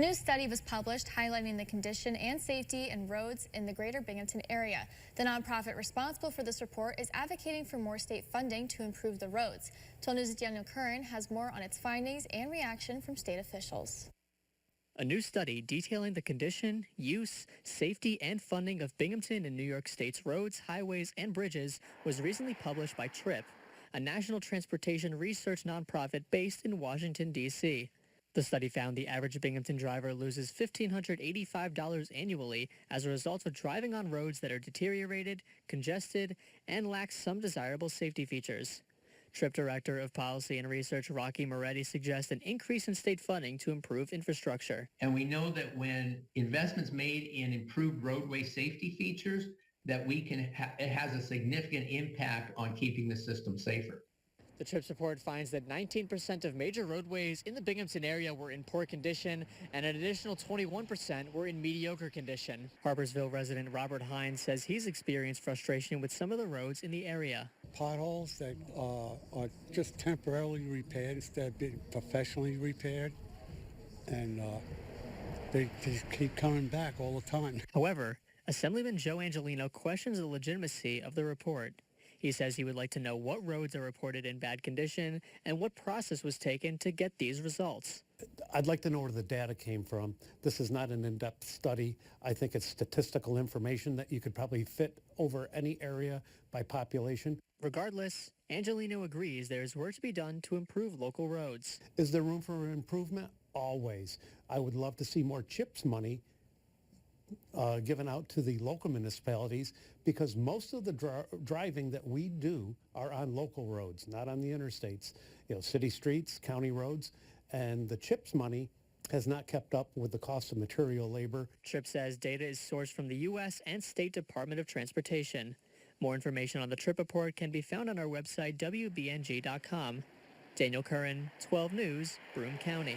A new study was published highlighting the condition and safety in roads in the greater Binghamton area. The nonprofit responsible for this report is advocating for more state funding to improve the roads. 12 News' Daniel Curran has more on its findings and reaction from state officials. A new study detailing the condition, use, safety, and funding of Binghamton and New York State's roads, highways, and bridges was recently published by TRIP, a national transportation research nonprofit based in Washington, D.C. The study found the average Binghamton driver loses $1,585 annually as a result of driving on roads that are deteriorated, congested, and lack some desirable safety features. TRIP Director of Policy and Research Rocky Moretti suggests an increase in state funding to improve infrastructure. And we know that when investments made in improved roadway safety features, that it has a significant impact on keeping the system safer. The TRIPS report finds that 19% of major roadways in the Binghamton area were in poor condition, and an additional 21% were in mediocre condition. Harpersville resident Robert Hines says he's experienced frustration with some of the roads in the area. Potholes that are just temporarily repaired instead of being professionally repaired, and they just keep coming back all the time. However, Assemblyman Joe Angelino questions the legitimacy of the report. He says he would like to know what roads are reported in bad condition and what process was taken to get these results. I'd like to know where the data came from. This is not an in-depth study. I think it's statistical information that you could probably fit over any area by population. Regardless, Angelino agrees there is work to be done to improve local roads. Is there room for improvement? Always. I would love to see more CHIPS money given out to the local municipalities, because most of the driving that we do are on local roads, not on the interstates. You know, city streets, county roads, and the CHIPS money has not kept up with the cost of material labor. TRIP says data is sourced from the U.S. and State Department of Transportation. More information on the TRIP report can be found on our website, wbng.com. Daniel Curran, 12 News, Broome County.